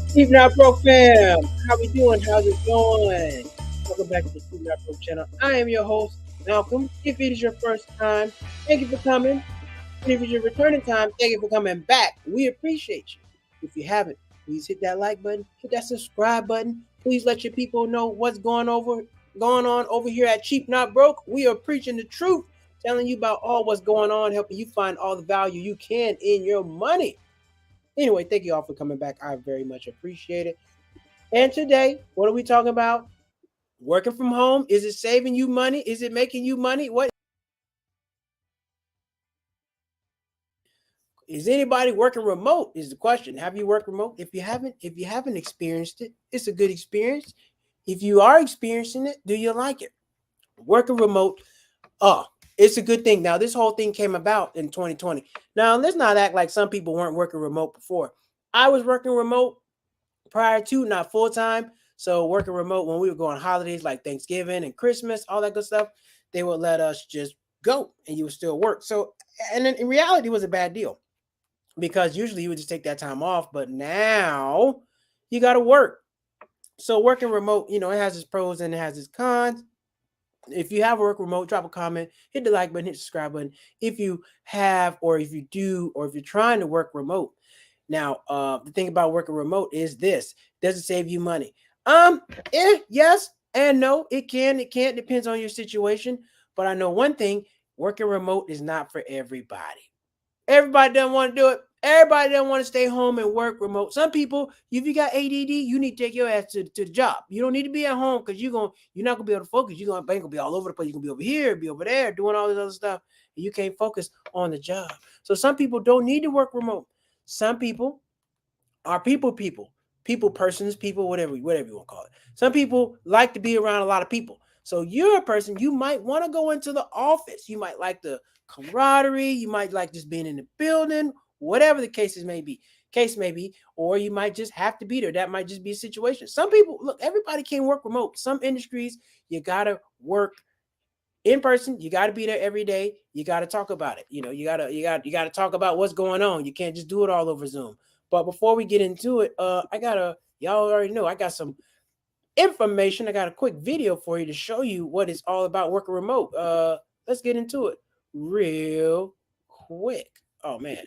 Steve Not Broke fam, how we doing? How's it going? Welcome back to the Steve Not Broke channel. I am your host, Malcolm. If it is your first time, thank you for coming. And if it's your returning time, thank you for coming back. We appreciate you. If you haven't, please hit that like button, hit that subscribe button. Please let your people know what's going on over here at Cheap Not Broke. We are preaching the truth, telling you about all what's going on, helping you find all the value you can in your money. Anyway, thank you all for coming back. I very much appreciate it. And today, what are we talking about? Working from home. Is it saving you money? Is it making you money? What is anybody working remote? Is the question. Have you worked remote? If you haven't experienced it, it's a good experience. If you are experiencing it, do you like it? Working remote, oh, it's a good thing. Now, this whole thing came about in 2020. Now, let's not act like some people weren't working remote before. I was working remote prior to, not full time. So working remote when we were going holidays like Thanksgiving and Christmas, all that good stuff, they would let us just go and you would still work. So, and in reality, it was a bad deal because usually you would just take that time off, but now you got to work. So working remote, it has its pros and it has its cons. If you have work remote, drop a comment, hit the like button, hit the subscribe button. If you have, or if you do, or if you're trying to work remote. Now, the thing about working remote is this: does it save you money? Yes and no. It can, it can't. Depends on your situation. But I know one thing: working remote is not for everybody. Everybody doesn't want to do it. Everybody doesn't want to stay home and work remote. Some people, if you got ADD, you need to take your ass to the job. You don't need to be at home because you're not gonna be able to focus. You're gonna be all over the place. You're gonna be over here, be over there, doing all this other stuff, and you can't focus on the job. So some people don't need to work remote. Some people are people persons, people, whatever you want to call it. Some people like to be around a lot of people. So you're a person, you might want to go into the office. You might like the camaraderie, you might like just being in the building, whatever the case may be, or you might just have to be there. That might just be a situation. Some people, look, everybody can work remote. Some industries you gotta work in person. You got to be there every day. You got to talk about it. You got to talk about what's going on. You can't just do it all over Zoom. But before we get into it, y'all already know I got some information. I got a quick video for you to show you what it's all about working remote. Let's get into it real quick. Oh man,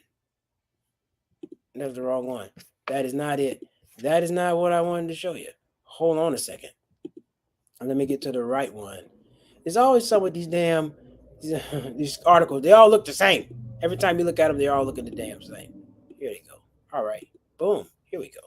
that's the wrong one. That is not it. That is not what I wanted to show you. Hold on a second. Let me get to the right one. There's always some of these articles. They all look the same. Every time you look at them, they all look the damn same. Here they go. All right. Boom. Here we go.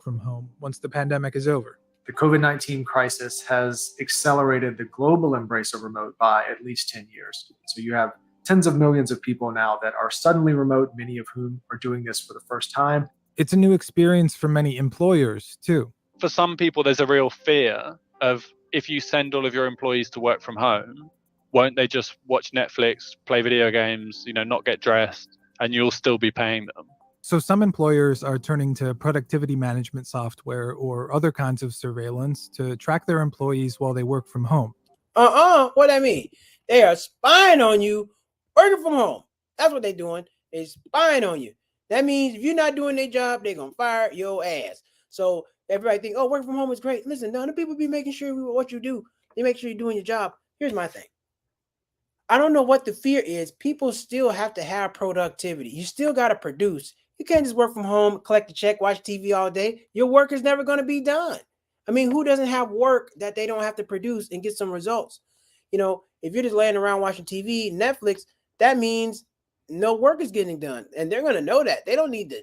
From home once the pandemic is over. The COVID-19 crisis has accelerated the global embrace of remote by at least 10 years. So you have tens of millions of people now that are suddenly remote, many of whom are doing this for the first time. It's a new experience for many employers, too. For some people, there's a real fear of, if you send all of your employees to work from home, won't they just watch Netflix, play video games, not get dressed, and you'll still be paying them? So some employers are turning to productivity management software or other kinds of surveillance to track their employees while they work from home. What that mean? They are spying on you working from home. That's what they're doing. They're spying on you. That means if you're not doing their job, they're going to fire your ass. So everybody think, oh, work from home is great. Listen, none of the people be making sure what you do. They make sure you're doing your job. Here's my thing. I don't know what the fear is. People still have to have productivity. You still got to produce. You can't just work from home, collect a check, watch TV all day. Your work is never going to be done. I mean, who doesn't have work that they don't have to produce and get some results? If you're just laying around watching TV, Netflix, that means no work is getting done. And they're going to know that. They don't need to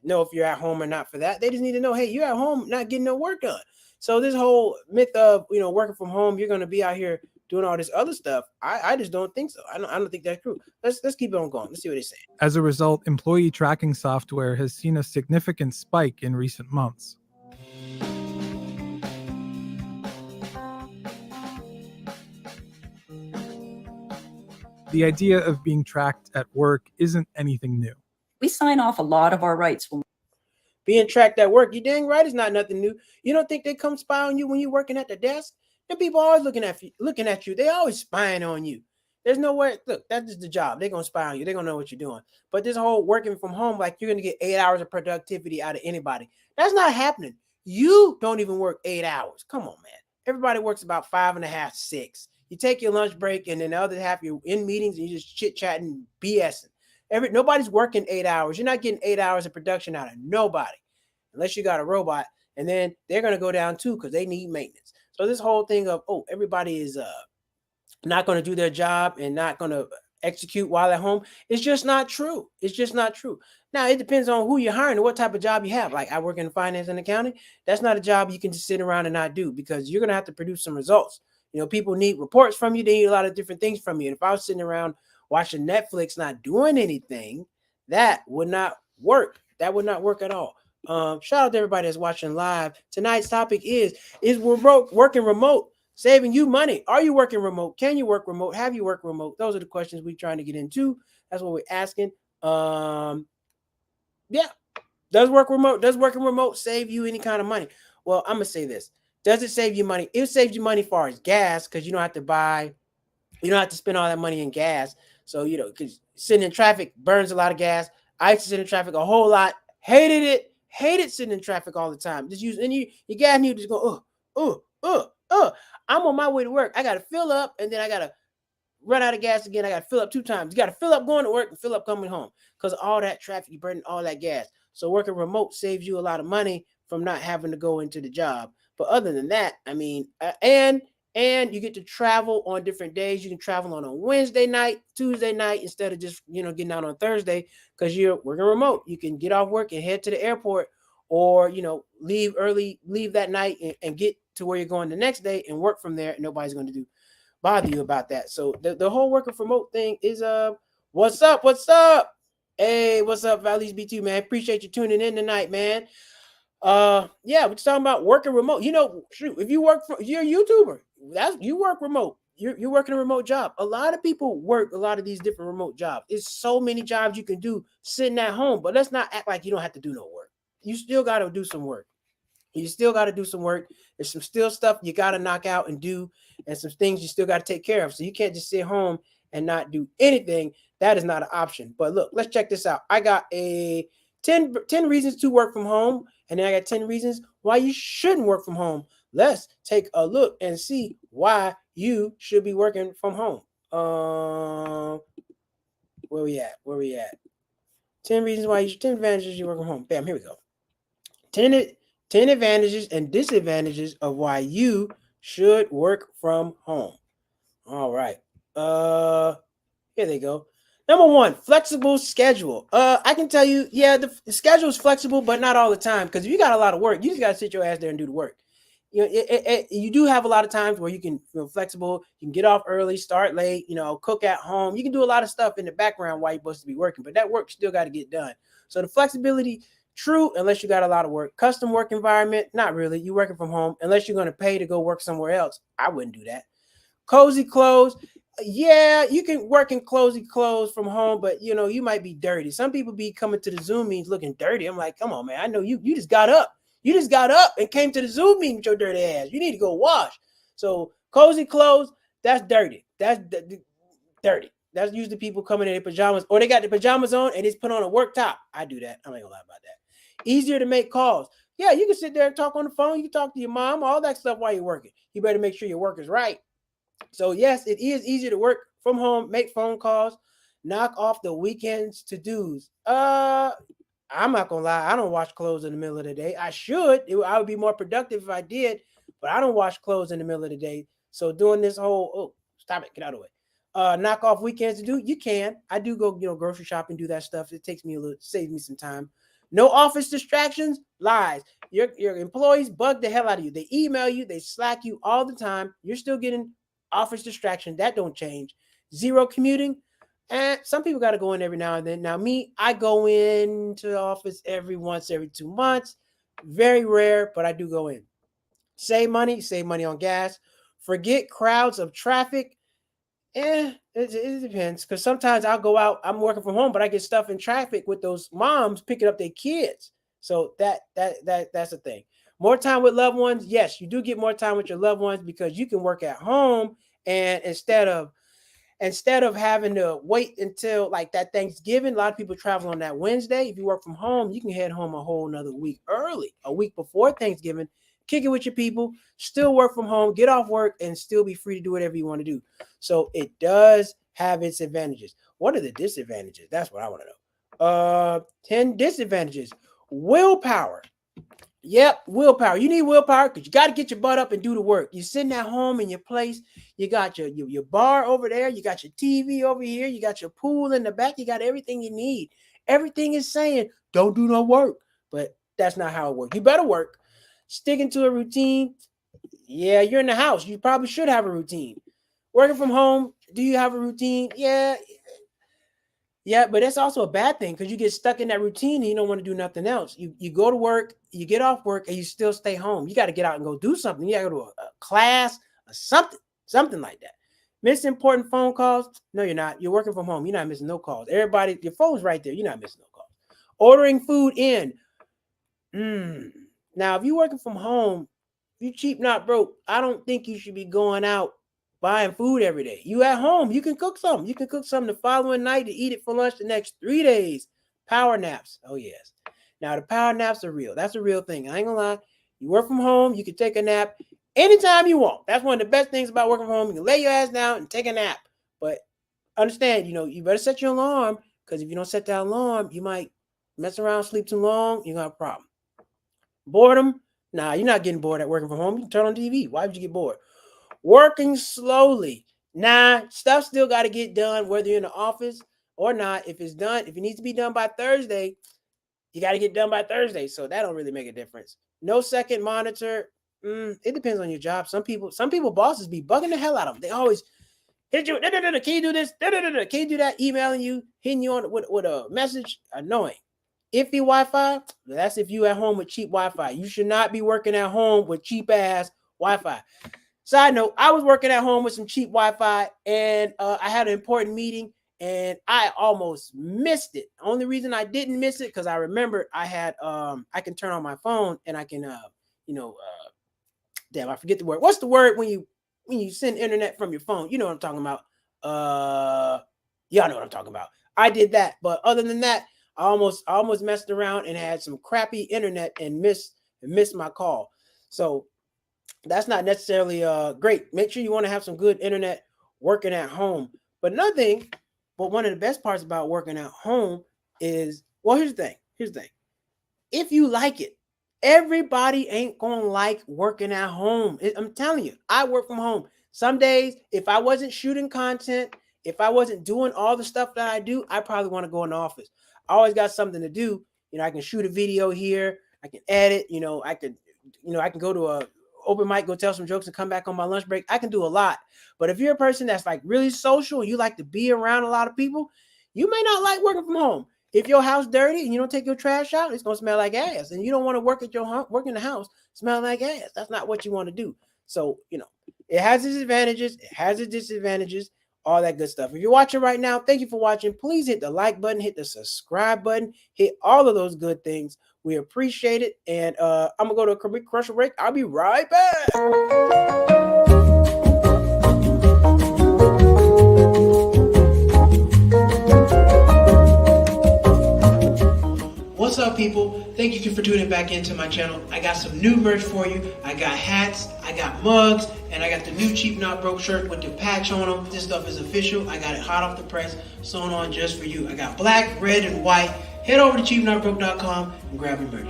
know if you're at home or not for that. They just need to know, hey, you're at home not getting no work done. So this whole myth of, working from home, you're going to be out here doing all this other stuff, I just don't think so. I don't think that's true. Let's keep on going. Let's see what they say. As a result, employee tracking software has seen a significant spike in recent months. The idea of being tracked at work isn't anything new. We sign off a lot of our rights when being tracked at work. You dang right, it's not nothing new. You don't think they come spy on you when you're working at the desk? The people always looking at you. They always spying on you. There's nowhere. Look, that's just the job. They're gonna spy on you. They're gonna know what you're doing. But this whole working from home, like you're gonna get 8 hours of productivity out of anybody. That's not happening. You don't even work 8 hours. Come on, man. Everybody works about 5.5, 6. You take your lunch break, and then the other half you're in meetings and you just chit chatting, BSing. Nobody's working 8 hours. You're not getting 8 hours of production out of nobody, unless you got a robot. And then they're gonna go down too because they need maintenance. So this whole thing of everybody is not going to do their job and not going to execute while at home, it's just not true. It's just not true. Now, it depends on who you're hiring and what type of job you have. Like I work in finance and accounting. That's not a job you can just sit around and not do, because you're going to have to produce some results. People need reports from you. They need a lot of different things from you. And if I was sitting around watching Netflix, not doing anything, that would not work. That would not work at all. Shout out to everybody that's watching live. Tonight's topic is working remote saving you money? Are you working remote? Can you work remote? Have you worked remote? Those are the questions we're trying to get into. That's what we're asking. Yeah. Does working remote save you any kind of money? Well, I'm gonna say this. Does it save you money? It saves you money as far as gas, because you don't have to spend all that money in gas. So, because sitting in traffic burns a lot of gas. I used to sit in traffic a whole lot. Hated sitting in traffic all the time. Just your gas and you just go, I'm on my way to work. I got to fill up, and then I got to run out of gas again. I got to fill up 2 times. You got to fill up going to work and fill up coming home, because all that traffic, you burning all that gas. So working remote saves you a lot of money from not having to go into the job. But other than that, I mean, and you get to travel on different days. You can travel on a Wednesday night, Tuesday night, instead of just, getting out on Thursday, because you're working remote. You can get off work and head to the airport, or, leave that night and get to where you're going the next day and work from there. And nobody's going to bother you about that. So the whole working from remote thing is, what's up? Hey, what's up, Valleys B2, man? Appreciate you tuning in tonight, man. Yeah, we're talking about working remote. If you're a YouTuber, you work remote. You're working a remote job. A lot of people work a lot of these different remote jobs. It's so many jobs you can do sitting at home, but let's not act like you don't have to do no work. You still got to do some work. There's some still stuff you got to knock out and do, and some things you still got to take care of. So you can't just sit home and not do anything. That is not an option. But look, let's check this out. I got 10 reasons to work from home, and then I got 10 reasons why you shouldn't work from home. Let's take a look and see why you should be working from home. Where we at? 10 reasons why 10 advantages you work from home. Bam, here we go. 10 advantages and disadvantages of why you should work from home. All right. Here they go. Number 1, flexible schedule. I can tell you, the schedule is flexible, but not all the time. Because if you got a lot of work, you just got to sit your ass there and do the work. You do have a lot of times where you can feel flexible. You can get off early, start late, cook at home. You can do a lot of stuff in the background while you're supposed to be working, but that work still got to get done. So the flexibility, true, unless you got a lot of work. Custom work environment, not really. You working from home, unless you're going to pay to go work somewhere else. I wouldn't do that. Cozy clothes. Yeah, you can work in cozy clothes from home, but you might be dirty. Some people be coming to the Zoom meetings looking dirty. I'm like, come on, man. I know you just got up. You just got up and came to the Zoom meeting with your dirty ass. You need to go wash. So cozy clothes, that's dirty. That's dirty. That's usually people coming in their pajamas, or they got the pajamas on and it's put on a work top. I do that. I'm not gonna lie about that. Easier to make calls. Yeah, you can sit there and talk on the phone. You can talk to your mom, all that stuff while you're working. You better make sure your work is right. So yes, it is easier to work from home, make phone calls, knock off the weekends to-dos. I'm not gonna lie, I don't wash clothes in the middle of the day. I should. I would be more productive if I did, but I don't wash clothes in the middle of the day. So doing this whole stop it, get out of the way. Knock off weekends to do. You can. I do go, grocery shopping, do that stuff. It takes me saves me some time. No office distractions, lies. Your employees bug the hell out of you. They email you, they Slack you all the time. You're still getting office distraction. That don't change. Zero commuting. And some people got to go in every now and then. Now, me, I go into the office every 2 months. Very rare, but I do go in. Save money on gas. Forget crowds of traffic. It depends, because sometimes I'll go out. I'm working from home, but I get stuff in traffic with those moms picking up their kids. So that's a thing. More time with loved ones. Yes, you do get more time with your loved ones because you can work at home, and instead of instead of having to wait until like that Thanksgiving, a lot of people travel on that Wednesday. If you work from home, you can head home a whole nother week early, a week before Thanksgiving, kick it with your people, still work from home, get off work, and still be free to do whatever you want to do. So it does have its advantages. What are the disadvantages? That's what I want to know. 10 disadvantages. Willpower. Yep, willpower. You need willpower because you got to get your butt up and do the work. You're sitting at home in your place. You got your bar over there. You got your TV over here. You got your pool in the back. You got everything you need. Everything is saying, don't do no work. But that's not how it works. You better work. Sticking to a routine. Yeah, you're in the house. You probably should have a routine. Working from home, do you have a routine? Yeah, but that's also a bad thing because you get stuck in that routine and you don't want to do nothing else. You go to work, you get off work, and you still stay home. You got to get out and go do something. You got to go to a class or something like that. Miss important phone calls? No, you're not. You're working from home. You're not missing no calls. Everybody, your phone's right there. You're not missing no calls. Ordering food in. Now, if you're working from home, you cheap not broke. I don't think you should be going out buying food every day. You at home, you can cook something. You can cook something the following night to eat it for lunch the next 3 days. Power naps. Oh, yes. Now, the power naps are real. That's a real thing. I ain't gonna lie. You work from home, you can take a nap anytime you want. That's one of the best things about working from home. You can lay your ass down and take a nap. But understand, you better set your alarm because if you don't set that alarm, you might mess around, sleep too long, you're gonna have a problem. Boredom. Nah, you're not getting bored at working from home. You can turn on TV. Why would you get bored? Working slowly. Nah, stuff still got to get done, whether you're in the office or not. If it's done, if it needs to be done by Thursday, you got to get done by Thursday. So that don't really make a difference. No second monitor. It depends on your job. Some people bosses be bugging the hell out of them. They always hit you. Can you do this? Can you do that? Emailing you, hitting you on with a message. Annoying. Iffy Wi-Fi, that's if you at home with cheap Wi-Fi. You should not be working at home with cheap ass Wi-Fi. Side note, I was working at home with some cheap Wi-Fi and I had an important meeting and I almost missed it. Only reason I didn't miss it because I remember I had I can turn on my phone and I can damn, I forget the word. What's the word when you send internet from your phone? You know what I'm talking about. Y'all know what I'm talking about. I did that, but other than that, I almost messed around and had some crappy internet and missed my call. So that's not necessarily great. Make sure you want to have some good internet working at home. But another thing, but one of the best parts about working at home is, well, here's the thing. If you like it, everybody ain't gonna like working at home. I'm telling you, I work from home. Some days, if I wasn't shooting content, if I wasn't doing all the stuff that I do, I probably want to go in the office. I always got something to do. I can shoot a video here. I can edit. I can go to a open mic, go tell some jokes and come back on my lunch break. I can do a lot. But if you're a person that's like really social, you like to be around a lot of people, you may not like working from home. If your house dirty and you don't take your trash out, it's gonna smell like ass. And you don't want to work in the house, smell like ass. That's not what you want to do. So, it has its advantages, it has its disadvantages, all that good stuff. If you're watching right now, thank you for watching. Please hit the like button, hit the subscribe button, hit all of those good things. We appreciate it. And I'm gonna go to a commercial break. I'll be right back. What's up, people? Thank you for tuning back into my channel. I got some new merch for you. I got hats, I got mugs, and I got the new Cheap Not Broke shirt with the patch on them. This stuff is official. I got it hot off the press, sewn on just for you. I got black, red, and white. Head over to cheapnotbroke.com and grab your merch.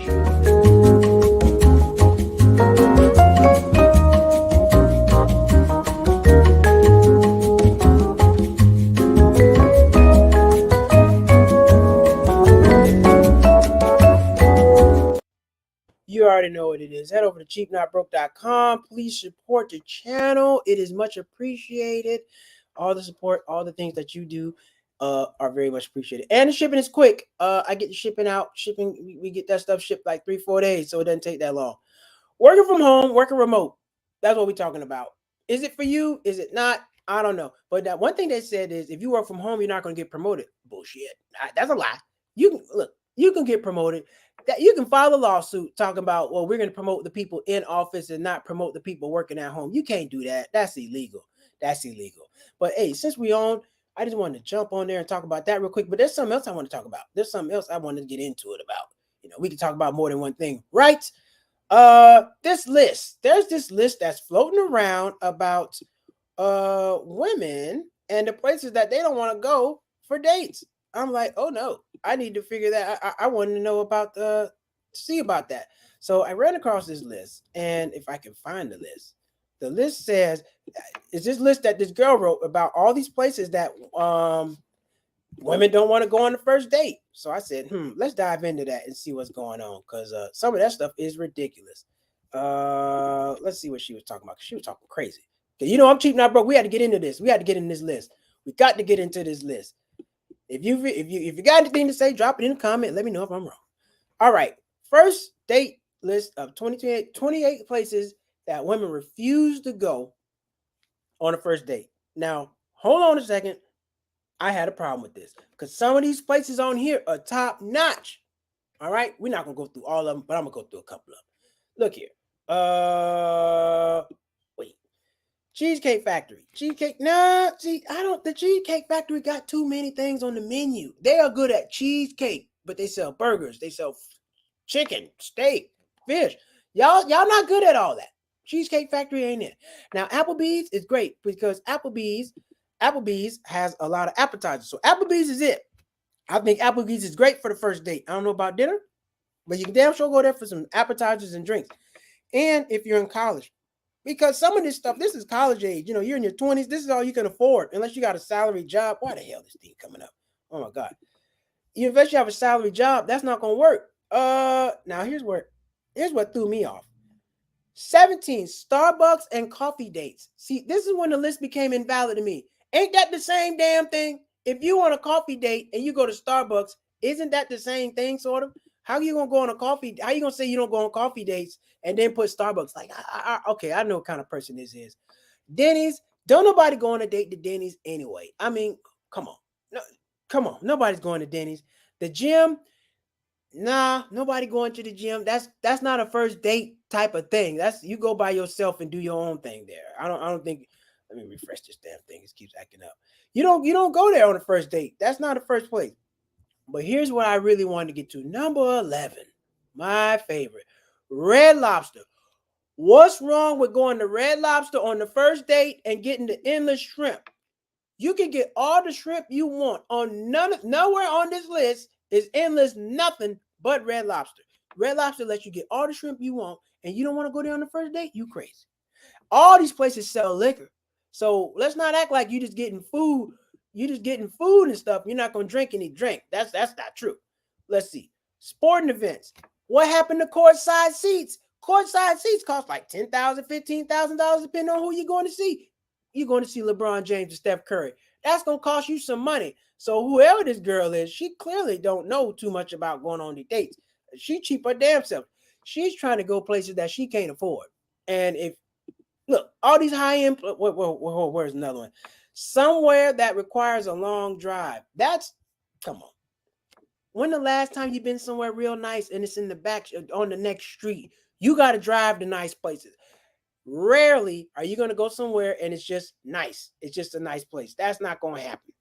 You already know what it is. Head over to cheapnotbroke.com. Please support the channel. It is much appreciated. All the support, all the things that you do are very much appreciated. And the shipping is quick. I get the shipping out. We get that stuff shipped like 3-4 days, so it doesn't take that long. Working from home, working remote. That's what we're talking about. Is it for you? Is it not? I don't know. But that one thing they said is if you work from home, you're not going to get promoted. Bullshit. That's a lie. You can get promoted. That you can file a lawsuit talking about, well, we're going to promote the people in office and not promote the people working at home. You can't do that. That's illegal. That's illegal. But hey, since we on, I just wanted to jump on there and talk about that real quick. But there's something else I want to talk about. There's something else I want to get into it about. We can talk about more than one thing, right? This list. There's this list that's floating around about women and the places that they don't want to go for dates. I'm like, oh no, I need to figure that. I wanted to know about see about that. So I ran across this list, and if I can find the list says it's this list that this girl wrote about all these places that women don't want to go on the first date. So I said, let's dive into that and see what's going on, because some of that stuff is ridiculous. Let's see what she was talking about. She was talking crazy. I'm cheap, not broke. We had to get into this. We had to get in this list. We got to get into this list. If you got anything to say, drop it in the comment. Let me know if I'm wrong. All right. First date list of 28 places that women refuse to go on a first date. Now, hold on a second. I had a problem with this because some of these places on here are top notch. All right. We're not going to go through all of them, but I'm going to go through a couple of them. Look here. Wait. Cheesecake Factory. The Cheesecake Factory got too many things on the menu. They are good at cheesecake, but they sell burgers. They sell chicken, steak, fish. Y'all not good at all that. Cheesecake Factory ain't it. Now, Applebee's is great because Applebee's has a lot of appetizers. So Applebee's is it. I think Applebee's is great for the first date. I don't know about dinner, but you can damn sure go there for some appetizers and drinks. And if you're in college, because some of this stuff, this is college age. You're in your 20s. This is all you can afford, unless you got a salary job. Why the hell is this thing coming up? Oh my God. Unless you have a salary job, that's not going to work. Now here's what threw me off. 17 Starbucks and coffee dates. See, this is when the list became invalid to me. Ain't that the same damn thing? If you want a coffee date and you go to Starbucks, isn't that the same thing, sort of? How are you gonna go on a coffee? How are you gonna say you don't go on coffee dates and then put Starbucks? Like, okay, I know what kind of person this is. Denny's. Don't nobody go on a date to Denny's anyway. I mean, come on, no, come on. Nobody's going to Denny's. The gym. Nah, nobody going to the gym. That's not a first date type of thing. That's you go by yourself and do your own thing there. I don't think. Let me refresh this damn thing. It keeps acting up. You don't go there on the first date. That's not the first place. But here's what I really wanted to get to. Number 11, my favorite, Red Lobster. What's wrong with going to Red Lobster on the first date and getting the endless shrimp? You can get all the shrimp you want on nowhere on this list is endless nothing but Red Lobster. Red Lobster lets you get all the shrimp you want, and you don't want to go there on the first date? You crazy. All these places sell liquor. So let's not act like you just getting food. You just getting food and stuff. You're not gonna drink any drink. That's not true. Let's see. Sporting events. What happened to courtside seats? Courtside seats cost like $10,000, $15,000 depending on who you're going to see. You're going to see LeBron James and Steph Curry. That's gonna cost you some money. So whoever this girl is, she clearly don't know too much about going on the dates. She cheap her damn self. She's trying to go places that she can't afford. And if look, all these high-end, where's another one? Somewhere that requires a long drive. Come on. When the last time you've been somewhere real nice and it's in the back on the next street? You got to drive to nice places. Rarely are you going to go somewhere and it's just nice. It's just a nice place. That's not going to happen.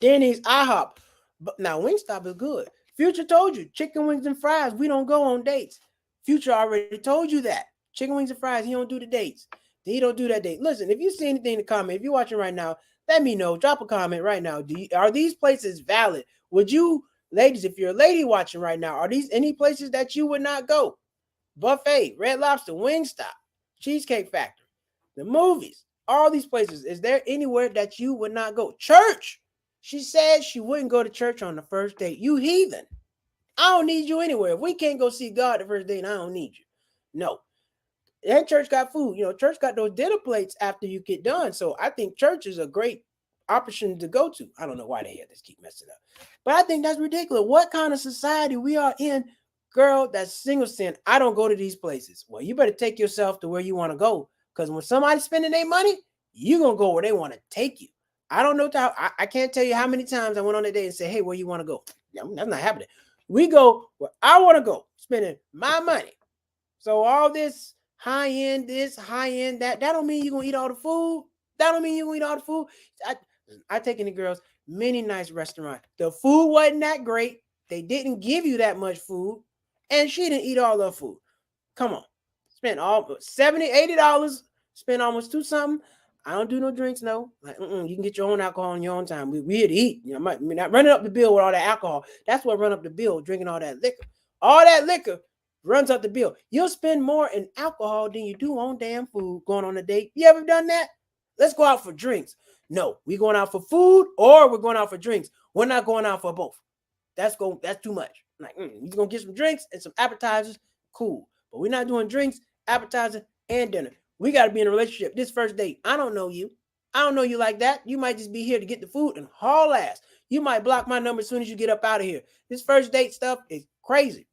Denny's, IHOP. But now Wingstop is good. Future told you, chicken wings and fries, we don't go on dates. Future already told you that. Chicken wings and fries, he don't do the dates. He don't do that date. Listen, if you see anything in the comment, if you're watching right now, let me know. Drop a comment right now. Are these places valid? Would you, ladies, if you're a lady watching right now, are these any places that you would not go? Buffet, Red Lobster, Wingstop, Cheesecake Factory, the movies, all these places. Is there anywhere that you would not go? Church. She said she wouldn't go to church on the first date. You heathen. I don't need you anywhere. If we can't go see God the first date, I don't need you. No. And church got food. Church got those dinner plates after you get done. So I think church is a great option to go to. I don't know why they had this keep messing up. But I think that's ridiculous. What kind of society we are in? Girl, that's single sin. I don't go to these places. Well, you better take yourself to where you want to go. Because when somebody's spending their money, you're going to go where they want to take you. I don't know. I can't tell you how many times I went on a date and said, hey, where you want to go? No, that's not happening. We go where I want to go, spending my money. So all this high end, this high end, that don't mean you're going to eat all the food. That don't mean you gonna eat all the food. I taken the girls many nice restaurants. The food wasn't that great. They didn't give you that much food, and she didn't eat all the food. Come on, spent all $70, $80. Spent almost two something. I don't do no drinks, no. Like, you can get your own alcohol on your own time. We here to eat. You know, not running up the bill with all that alcohol. That's what run up the bill. Drinking all that liquor. All that liquor runs up the bill. You'll spend more in alcohol than you do on damn food going on a date. You ever done that? Let's go out for drinks. No, we going out for food or we're going out for drinks. We're not going out for both. That's too much. Like, you're gonna get some drinks and some appetizers. Cool. But we're not doing drinks, appetizer, and dinner. We got to be in a relationship. This first date, I don't know you. I don't know you like that. You might just be here to get the food and haul ass. You might block my number as soon as you get up out of here. This first date stuff is crazy.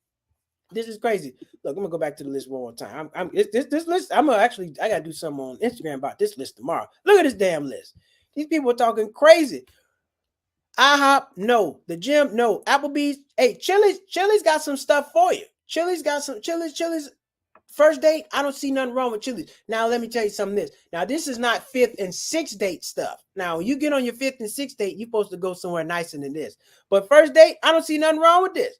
This is crazy. Look, I'm gonna go back to the list one more time. This list. I gotta do something on Instagram about this list tomorrow. Look at this damn list. These people are talking crazy. IHOP, no. The gym, no. Applebee's, hey, Chili's got some stuff for you. Chili's. First date, I don't see nothing wrong with Chili's. Now, let me tell you something this. Now, this is not fifth and sixth date stuff. Now, when you get on your fifth and sixth date, you're supposed to go somewhere nicer than this. But first date, I don't see nothing wrong with this.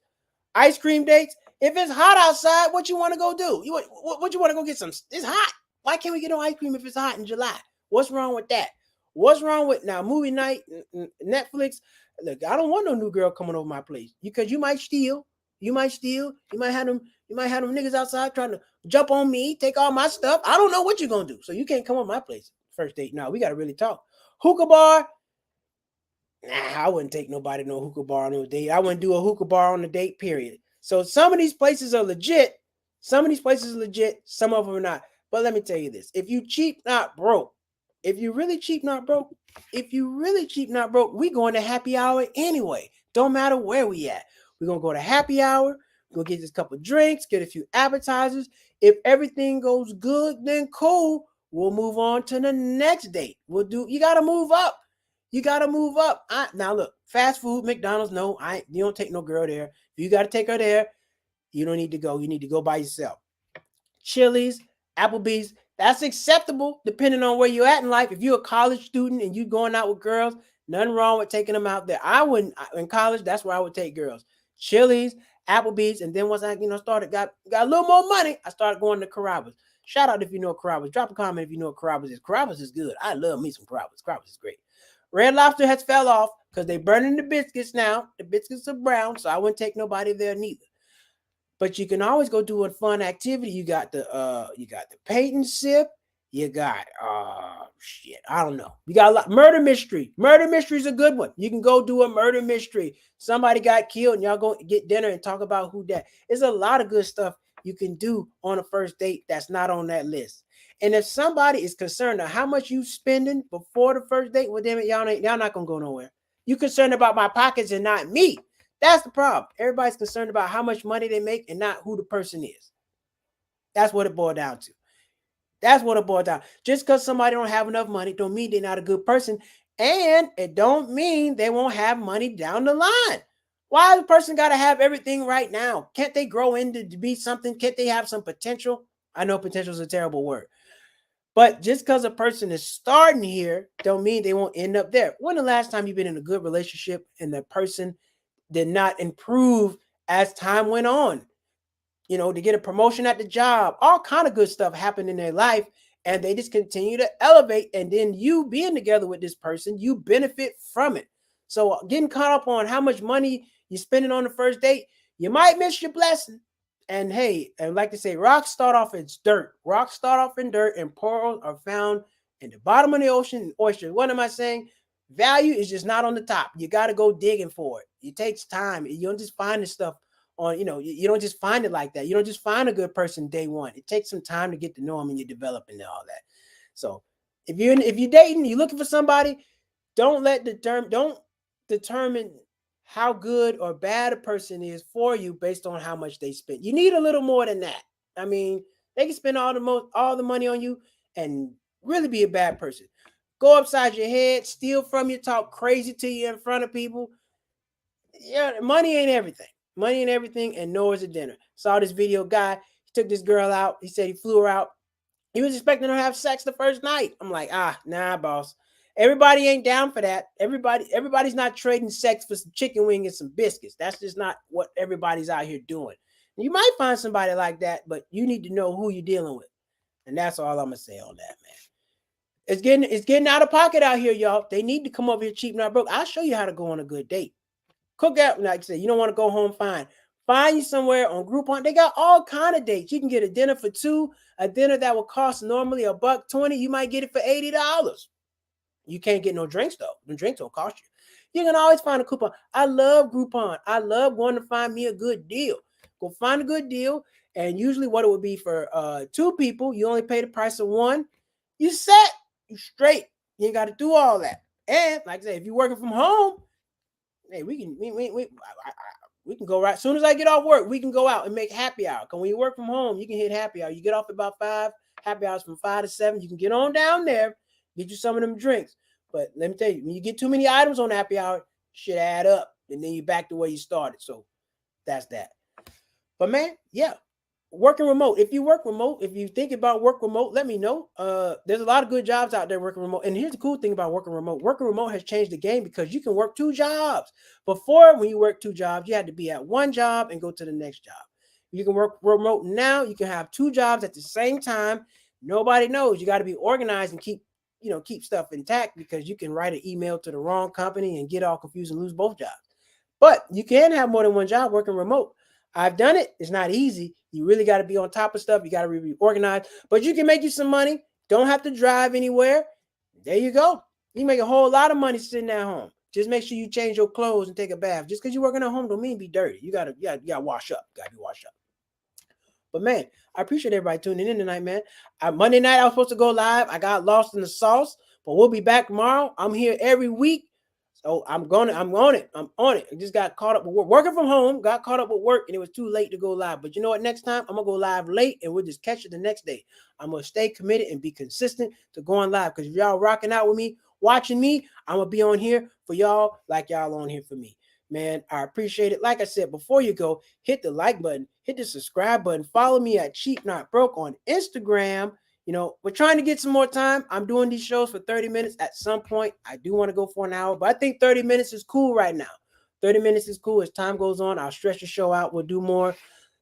Ice cream dates, if it's hot outside, what you want to go do? What you want to go get some? It's hot. Why can't we get no ice cream if it's hot in July? What's wrong with that? What's wrong with now movie night, Netflix? Look, I don't want no new girl coming over my place because you might steal. You might have them niggas outside trying to jump on me, take all my stuff. I don't know what you're gonna do. So you can't come on my place first date. No, we gotta really talk. Hookah bar. Nah, I wouldn't take nobody to no hookah bar on a date. I wouldn't do a hookah bar on a date, period. So some of these places are legit. Some of them are not. But let me tell you this. If you cheap, not broke. If you really cheap, not broke, we going to happy hour anyway. Don't matter where we at. We're going to go to happy hour. We're going to get this couple drinks, get a few appetizers. If everything goes good, then cool. We'll move on to the next date. You got to move up. Now look, fast food, McDonald's, no, you don't take no girl there. If you got to take her there, you don't need to go. You need to go by yourself. Chili's, Applebee's, that's acceptable depending on where you're at in life. If you're a college student and you going out with girls, nothing wrong with taking them out there. I wouldn't, in college, that's where I would take girls. Chili's, Applebee's, and then once I started, got a little more money, I started going to Carrabba's. Shout out if you know Carrabba's. Drop a comment if you know what Carrabba's is. Carrabba's is good. I love me some Carrabba's. Carrabba's is great. Red Lobster has fell off because they burning the biscuits now. The biscuits are brown, so I wouldn't take nobody there neither. But you can always go do a fun activity. You got the paint and sip. You got I don't know. You got a lot. Murder mystery. Murder mystery is a good one. You can go do a murder mystery. Somebody got killed, and y'all go get dinner and talk about who that. There's a lot of good stuff you can do on a first date that's not on that list. And if somebody is concerned of how much you spending before the first date, well, damn it, y'all not gonna go nowhere. You concerned about my pockets and not me. That's the problem. Everybody's concerned about how much money they make and not who the person is. That's what it boiled down to. Just because somebody don't have enough money don't mean they're not a good person. And it don't mean they won't have money down the line. Why the person got to have everything right now? Can't they grow into to be something? Can't they have some potential? I know potential is a terrible word. But just because a person is starting here don't mean they won't end up there. When the last time you've been in a good relationship and the person did not improve as time went on? To get a promotion at the job, all kind of good stuff happened in their life, and they just continue to elevate. And then you being together with this person, you benefit from it. So getting caught up on how much money you're spending on the first date, you might miss your blessing. And hey, I like to say, rocks start off as dirt. Rocks start off in dirt, and pearls are found in the bottom of the ocean and oysters. What am I saying? Value is just not on the top. You got to go digging for it. It takes time. You don't just find this stuff on, you don't just find it like that. You don't just find a good person day one. It takes some time to get to know them, and you're developing and all that. So if you're dating, you're looking for somebody, don't determine how good or bad a person is for you based on how much they spend. You need a little more than that. I mean, they can spend all the money on you and really be a bad person. Go upside your head, steal from you, talk crazy to you in front of people. Yeah, money ain't everything. Money ain't everything, and nor is a dinner. Saw this video guy, he took this girl out. He said he flew her out He was expecting to have sex the first night. I'm like, nah, boss. Everybody ain't down for that. Everybody's not trading sex for some chicken wing and some biscuits. That's just not what everybody's out here doing. You might find somebody like that, but you need to know who you're dealing with. And that's all I'm gonna say on that, man. It's getting out of pocket out here, y'all. They need to come over here cheap, not broke. I'll show you how to go on a good date. Cook out, like I said, you don't want to go home, fine. Find you somewhere on Groupon. They got all kind of dates. You can get a dinner for two, a dinner that will cost normally $120. You might get it for $80. You can't get no drinks though. The drinks don't cost you. You can always find a coupon. I love Groupon. I love going to find me a good deal. Go find a good deal, and usually what it would be for two people, you only pay the price of one. You set, you straight. You ain't got to do all that. And like I said, if you're working from home, hey, we can go right. As soon as I get off work, we can go out and make happy hour. Because when you work from home, you can hit happy hour. You get off at about 5, happy hours from 5 to 7. You can get on down there, get you some of them drinks. But let me tell you, when you get too many items on happy hour, shit add up. And then you're back to where you started. So that's that. But man, yeah. Working remote. If you work remote, if you think about work remote, let me know. There's a lot of good jobs out there working remote. And here's the cool thing about working remote. Working remote has changed the game because you can work 2 jobs. Before, when you work 2 jobs, you had to be at one job and go to the next job. You can work remote now. You can have 2 jobs at the same time. Nobody knows. You got to be organized and keep stuff intact, because you can write an email to the wrong company and get all confused and lose both jobs. But you can have more than one job working remote. I've done it. It's not easy. You really got to be on top of stuff. You got to be organized, but you can make you some money. Don't have to drive anywhere. There you go. You make a whole lot of money sitting at home. Just make sure you change your clothes and take a bath. Just because you're working at home don't mean be dirty. You gotta wash up. You gotta be washed up. But man, I appreciate everybody tuning in tonight, man. Monday night I was supposed to go live. I got lost in the sauce, but we'll be back tomorrow. I'm here every week. So I'm on it. I just got caught up with work. Working from home, got caught up with work, and it was too late to go live. But you know what? Next time, I'm going to go live late, and we'll just catch it the next day. I'm going to stay committed and be consistent to going live. Because if y'all rocking out with me, watching me, I'm going to be on here for y'all like y'all on here for me. Man, I appreciate it. Like I said, before you go, hit the like button, hit the subscribe button. Follow me at Cheap Not Broke on Instagram. We're trying to get some more time. I'm doing these shows for 30 minutes. At some point, I do want to go for an hour, but I think 30 minutes is cool right now. 30 minutes is cool. As time goes on, I'll stretch the show out. We'll do more.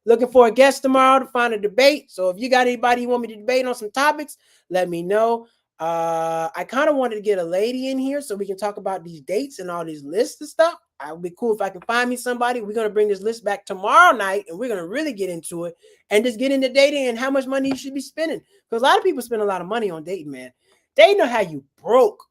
Looking for a guest tomorrow to find a debate. So if you got anybody you want me to debate on some topics, let me know. I kind of wanted to get a lady in here so we can talk about these dates and all these lists and stuff. It would be cool if I can find me somebody. We're going to bring this list back tomorrow night, and we're going to really get into it and just get into dating and how much money you should be spending. Because a lot of people spend a lot of money on dating, man. They know how you broke.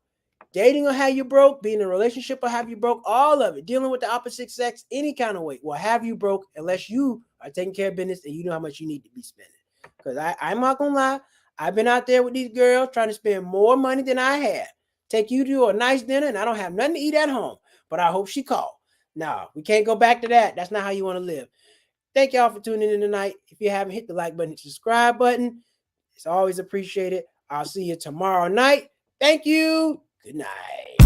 Dating will have you broke. Being in a relationship will have you broke. All of it. Dealing with the opposite sex, any kind of way, will have you broke unless you are taking care of business and you know how much you need to be spending. Because I'm not going to lie. I've been out there with these girls trying to spend more money than I had. Take you to a nice dinner, and I don't have nothing to eat at home. But I hope she called. No, we can't go back to that. That's not how you want to live. Thank y'all for tuning in tonight. If you haven't hit the like button, hit the subscribe button. It's always appreciated. I'll see you tomorrow night. Thank you. Good night.